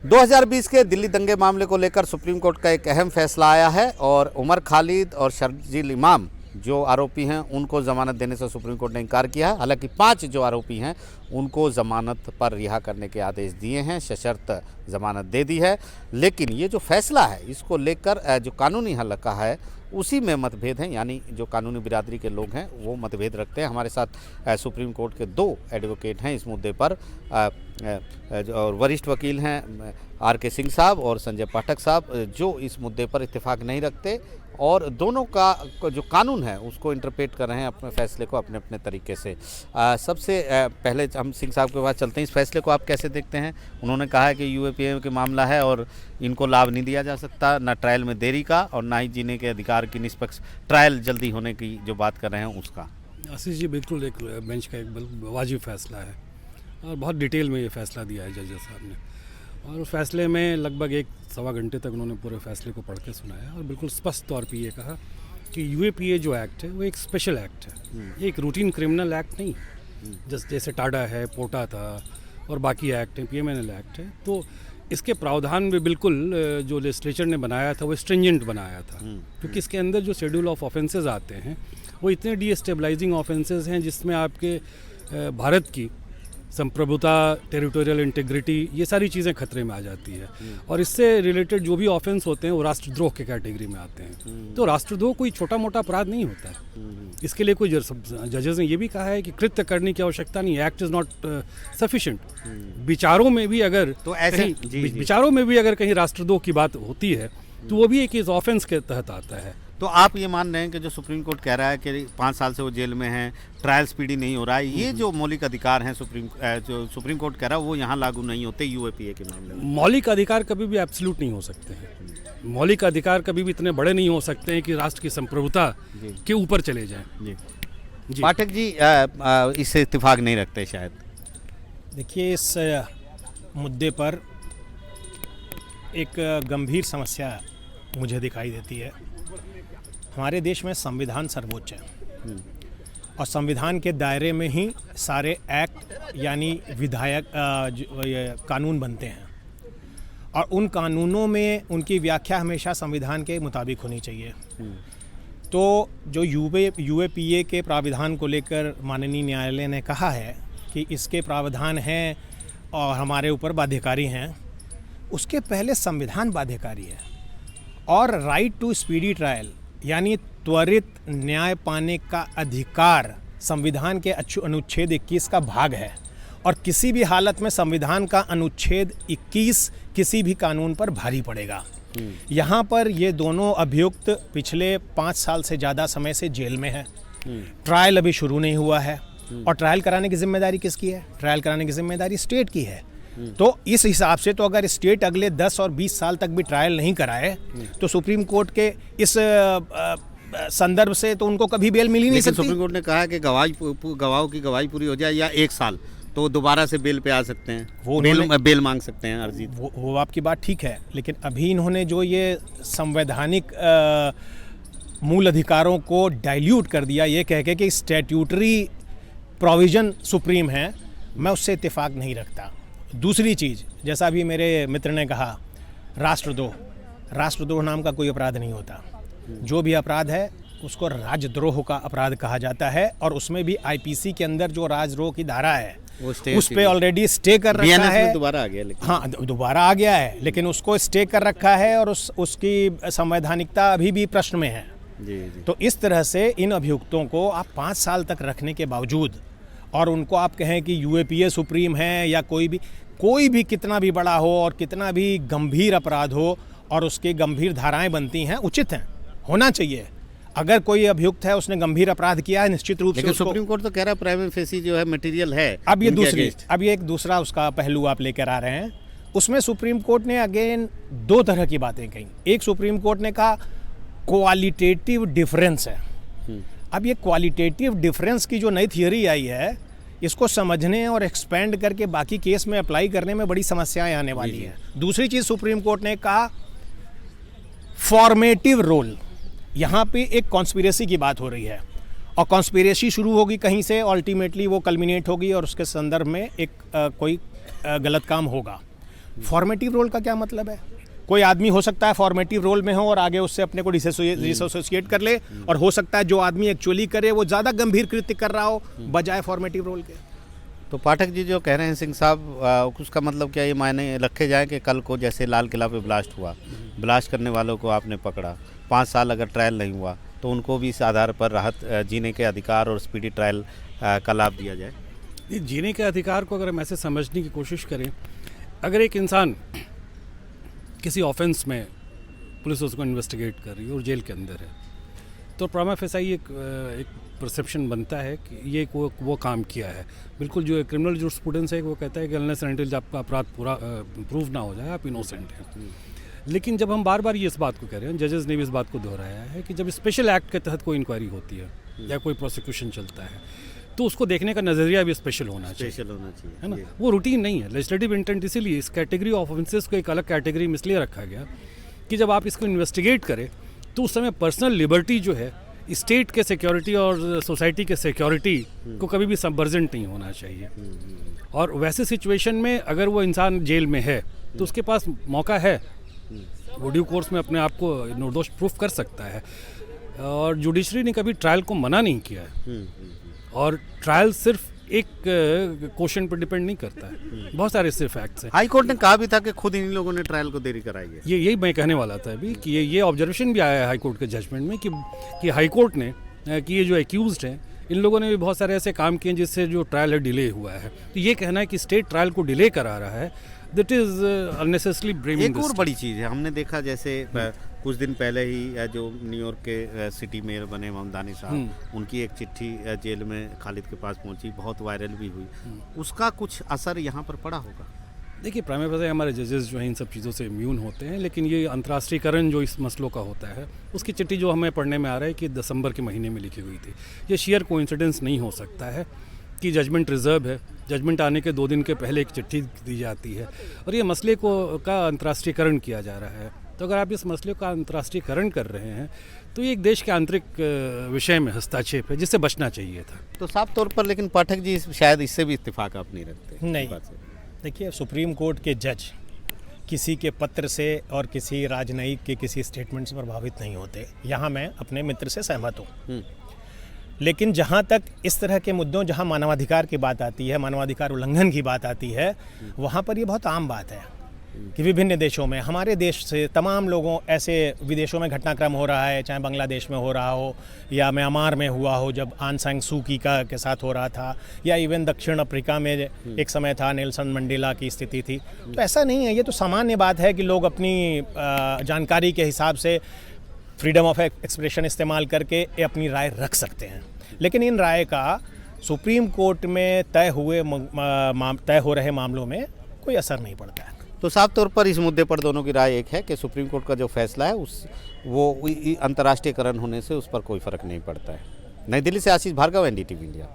2020 के दिल्ली दंगे मामले को लेकर सुप्रीम कोर्ट का एक अहम फैसला आया है और उमर खालिद और शर्जील इमाम जो आरोपी हैं उनको ज़मानत देने से सुप्रीम कोर्ट ने इनकार किया है। हालांकि 5 जो आरोपी हैं उनको ज़मानत पर रिहा करने के आदेश दिए हैं, सशर्त ज़मानत दे दी है। लेकिन ये जो फैसला है इसको लेकर जो कानूनी हलका है उसी में मतभेद हैं, यानी जो कानूनी बिरादरी के लोग हैं वो मतभेद रखते हैं। हमारे साथ सुप्रीम कोर्ट के 2 एडवोकेट हैं इस मुद्दे पर, और वरिष्ठ वकील हैं आर.के. सिंह साहब और संजय पाठक साहब, जो इस मुद्दे पर इत्तेफाक नहीं रखते और दोनों का जो कानून है उसको इंटरप्रेट कर रहे हैं अपने फैसले को अपने अपने तरीके से। सबसे पहले हम सिंह साहब के पास चलते हैं। इस फैसले को आप कैसे देखते हैं? उन्होंने कहा है कि यूएपीए के मामला है और इनको लाभ नहीं दिया जा सकता, ना ट्रायल में देरी का और ना ही जीने के अधिकार की निष्पक्ष ट्रायल जल्दी होने की जो बात कर रहे हैं उसका। आशीष जी, बिल्कुल एक बेंच का एक वाजिब फैसला है और बहुत डिटेल में ये फैसला दिया है जज साहब ने, और उस फैसले में लगभग 1-1.25 घंटे तक उन्होंने पूरे फैसले को पढ़ के सुनाया और बिल्कुल स्पष्ट तौर पे ये कहा कि यूएपीए जो एक्ट है वो एक स्पेशल एक्ट है, ये एक रूटीन क्रिमिनल एक्ट नहीं, जैसे टाडा है, पोटा था और बाकी एक्ट है, पीएमएनएल एक्ट है। तो इसके प्रावधान में बिल्कुल जो लेजिस्लेचर ने बनाया था वो स्ट्रिंजेंट बनाया था, क्योंकि इसके अंदर जो शेड्यूल ऑफ ऑफेंसेस आते हैं वो इतने डीएस्टेबलाइजिंग ऑफेंसेस हैं जिसमें आपके भारत की संप्रभुता, टेरिटोरियल इंटीग्रिटी, ये सारी चीज़ें खतरे में आ जाती है। और इससे रिलेटेड जो भी ऑफेंस होते हैं वो राष्ट्रद्रोह के कैटेगरी में आते हैं। तो राष्ट्रद्रोह कोई छोटा मोटा अपराध नहीं होता है। इसके लिए कोई जजेस ने ये भी कहा है कि कृत्य करने की आवश्यकता नहीं, एक्ट इज़ नॉट सफिशिएंट। विचारों में भी अगर तो ऐसे विचारों में भी अगर कहीं राष्ट्रद्रोह की बात होती है तो वो भी एक इस ऑफेंस के तहत आता है। तो आप ये मान रहे हैं कि जो सुप्रीम कोर्ट कह रहा है कि 5 साल से वो जेल में हैं, ट्रायल स्पीडी नहीं हो रहा है, ये जो मौलिक अधिकार हैं जो सुप्रीम कोर्ट कह रहा है वो यहाँ लागू नहीं होते यूएपीए के मामले में? मौलिक अधिकार कभी भी एब्सोल्यूट नहीं हो सकते हैं। मौलिक अधिकार कभी भी इतने बड़े नहीं हो सकते हैं कि राष्ट्र की संप्रभुता के ऊपर चले जाएं। जी पाठक जी, इससे इत्तेफाक नहीं रखते शायद? देखिए, इस मुद्दे पर एक गंभीर समस्या मुझे दिखाई देती है। हमारे देश में संविधान सर्वोच्च है और संविधान के दायरे में ही सारे एक्ट यानी विधायक कानून बनते हैं और उन कानूनों में उनकी व्याख्या हमेशा संविधान के मुताबिक होनी चाहिए। तो जो यूएपीए के प्राविधान को लेकर माननीय न्यायालय ने कहा है कि इसके प्रावधान हैं और हमारे ऊपर बाध्यकारी हैं, उसके पहले संविधान बाध्यकारी है। और राइट टू स्पीडी ट्रायल यानी त्वरित न्याय पाने का अधिकार संविधान के अनुच्छेद 21 का भाग है और किसी भी हालत में संविधान का अनुच्छेद 21 किसी भी कानून पर भारी पड़ेगा। यहाँ पर ये दोनों अभियुक्त पिछले 5 साल से ज़्यादा समय से जेल में हैं। ट्रायल अभी शुरू नहीं हुआ है और ट्रायल कराने की जिम्मेदारी किसकी है? ट्रायल कराने की जिम्मेदारी स्टेट की है। तो इस हिसाब से तो अगर स्टेट अगले 10 और 20 साल तक भी ट्रायल नहीं कराए तो सुप्रीम कोर्ट के इस संदर्भ से तो उनको कभी बेल मिल ही नहीं सकती। सुप्रीम कोर्ट ने कहा है कि गवाहों की गवाही पूरी हो जाए या 1 साल तो दोबारा से बेल पे आ सकते हैं, वो बेल मांग सकते हैं अर्जी। वो आपकी बात ठीक है, लेकिन अभी इन्होंने जो ये संवैधानिक मूल अधिकारों को डाइल्यूट कर दिया ये कह के कि स्टैट्यूटरी प्रोविजन सुप्रीम है, मैं उससे इत्तेफाक नहीं रखता। दूसरी चीज़, जैसा अभी मेरे मित्र ने कहा, राष्ट्रद्रोह नाम का कोई अपराध नहीं होता। जो भी अपराध है उसको राजद्रोह का अपराध कहा जाता है और उसमें भी आईपीसी के अंदर जो राजद्रोह की धारा है उस पे ऑलरेडी स्टे कर रखा है। दोबारा आ गया, लेकिन हाँ, दोबारा आ गया है, लेकिन उसको स्टे कर रखा है और उसकी संवैधानिकता अभी भी प्रश्न में है। जी। तो इस तरह से इन अभियुक्तों को आप 5 साल तक रखने के बावजूद और उनको आप कहें कि यूएपीए सुप्रीम है या कोई भी कितना भी बड़ा हो और कितना भी गंभीर अपराध हो और उसकी गंभीर धाराएं बनती हैं, उचित हैं, होना चाहिए। अगर कोई अभियुक्त है उसने गंभीर अपराध किया है निश्चित रूप से सुप्रीम कोर्ट तो कह रहा है प्राइमा फेसी जो है मटेरियल है। अब ये एक दूसरा उसका पहलू आप लेकर आ रहे हैं। उसमें सुप्रीम कोर्ट ने अगेन 2 तरह की बातें कही। एक, सुप्रीम कोर्ट ने कहा क्वालिटेटिव डिफरेंस है। अब ये क्वालिटेटिव डिफरेंस की जो नई थियोरी आई है इसको समझने और एक्सपेंड करके बाकी केस में अप्लाई करने में बड़ी समस्याएं आने वाली हैं। दूसरी चीज़ सुप्रीम कोर्ट ने कहा फॉर्मेटिव रोल। यहाँ पे एक कॉन्स्पिरेसी की बात हो रही है और कॉन्स्पिरेसी शुरू होगी कहीं से, अल्टीमेटली वो कल्मिनेट होगी और उसके संदर्भ में एक कोई गलत काम होगा। फॉर्मेटिव रोल का क्या मतलब है? कोई आदमी हो सकता है फॉर्मेटिव रोल में हो और आगे उससे अपने को डिसोसिएट कर ले, और हो सकता है जो आदमी एक्चुअली करे वो ज़्यादा गंभीर कृत्य कर रहा हो बजाय फॉर्मेटिव रोल के। तो पाठक जी जो कह रहे हैं सिंह साहब, उसका मतलब क्या ये मायने रखे जाए कि कल को जैसे लाल किला पे ब्लास्ट हुआ, ब्लास्ट करने वालों को आपने पकड़ा, 5 साल अगर ट्रायल नहीं हुआ तो उनको भी इस आधार पर राहत जीने के अधिकार और स्पीडी ट्रायल का लाभ दिया जाए? ये जीने के अधिकार को अगर हम ऐसे समझने की कोशिश करें, अगर एक इंसान किसी ऑफेंस में पुलिस उसको इन्वेस्टिगेट कर रही है और जेल के अंदर है, तो प्रमा फेसाई एक परसेप्शन बनता है कि ये वो काम किया है। बिल्कुल जो क्रिमिनल जूरिस्प्रूडेंस है वो कहता है कि अनलेस एंड अनटिल आपका अपराध पूरा प्रूव ना हो जाए आप इनोसेंट हैं। लेकिन जब हम बार बार ये इस बात को कह रहे हैं, जजेस ने भी इस बात को दोहराया है कि जब स्पेशल एक्ट के तहत कोई इंक्वायरी होती है या कोई प्रोसिक्यूशन चलता है तो उसको देखने का नज़रिया भी स्पेशल होना चाहिए, है ना। वो रूटीन नहीं है। लेजिस्लेटिव इंटेंट इसीलिए इस कैटेगरी ऑफ ऑफेंसेस को एक अलग कैटेगरी में इसलिए रखा गया कि जब आप इसको इन्वेस्टिगेट करें तो उस समय पर्सनल लिबर्टी जो है स्टेट के सिक्योरिटी और सोसाइटी के सिक्योरिटी को कभी भी सबवर्जेंट नहीं होना चाहिए। और वैसे सिचुएशन में अगर वो इंसान जेल में है तो उसके पास मौका है, वो ड्यू कोर्स में अपने आप को निर्दोष प्रूफ कर सकता है। और जुडिशरी ने कभी ट्रायल को मना नहीं किया है, और ट्रायल सिर्फ एक क्वेश्चन पर डिपेंड नहीं करता है, बहुत सारे ऐसे फैक्ट्स हैं। हाई कोर्ट ने कहा भी था कि खुद इन लोगों ने ट्रायल को देरी कराई है। यही मैं कहने वाला था अभी कि ये ऑब्जर्वेशन भी आया है हाई कोर्ट के जजमेंट में कि हाई कोर्ट ने कि ये जो एक्यूज्ड हैं इन लोगों ने भी बहुत सारे ऐसे काम किए जिससे जो ट्रायल है डिले हुआ है। तो ये कहना है कि स्टेट ट्रायल को डिले करा रहा है, दैट इज अननेसेसरली ब्लेमिंग। एक और बड़ी चीज़ है, हमने देखा जैसे कुछ दिन पहले ही जो न्यूयॉर्क के सिटी मेयर बने ममदानी साहब, उनकी एक चिट्ठी जेल में खालिद के पास पहुंची, बहुत वायरल भी हुई। उसका कुछ असर यहाँ पर पड़ा होगा? देखिए प्राइमा फेसाई हमारे जजेस जो हैं इन सब चीज़ों से इम्यून होते हैं, लेकिन ये अंतर्राष्ट्रीयकरण जो इस मसलों का होता है उसकी चिट्ठी जो हमें पढ़ने में आ रहा है कि दिसंबर के महीने में लिखी हुई थी। ये शेयर कोइंसिडेंस नहीं हो सकता है कि जजमेंट रिजर्व है, जजमेंट आने के 2 दिन के पहले एक चिट्ठी दी जाती है और ये मसले का अंतर्राष्ट्रीयकरण किया जा रहा है। तो अगर आप इस मसले का अंतर्राष्ट्रीयकरण कर रहे हैं तो ये एक देश के आंतरिक विषय में हस्तक्षेप है जिससे बचना चाहिए था। तो साफ तौर पर लेकिन पाठक जी शायद इससे भी इत्तेफाक आप नहीं रखते? नहीं, देखिए सुप्रीम कोर्ट के जज किसी के पत्र से और किसी राजनयिक के किसी स्टेटमेंट से प्रभावित नहीं होते। यहाँ मैं अपने मित्र से सहमत हूँ, लेकिन जहाँ तक इस तरह के मुद्दों, जहाँ मानवाधिकार की बात आती है, मानवाधिकार उल्लंघन की बात आती है, वहाँ पर ये बहुत आम बात है कि विभिन्न देशों में, हमारे देश से तमाम लोगों ऐसे विदेशों में घटनाक्रम हो रहा है, चाहे बांग्लादेश में हो रहा हो या म्यांमार में हुआ हो जब आन सांग सू की के साथ हो रहा था, या इवन दक्षिण अफ्रीका में एक समय था नेल्सन मंडेला की स्थिति थी। तो ऐसा नहीं है, ये तो सामान्य बात है कि लोग अपनी जानकारी के हिसाब से फ्रीडम ऑफ एक्सप्रेशन इस्तेमाल करके अपनी राय रख सकते हैं, लेकिन इन राय का सुप्रीम कोर्ट में तय हो रहे मामलों में कोई असर नहीं पड़ता है। तो साफ तौर पर इस मुद्दे पर दोनों की राय एक है कि सुप्रीम कोर्ट का जो फैसला है वो अंतर्राष्ट्रीयकरण होने से उस पर कोई फर्क नहीं पड़ता है। नई दिल्ली से आशीष भार्गव, NDTV इंडिया।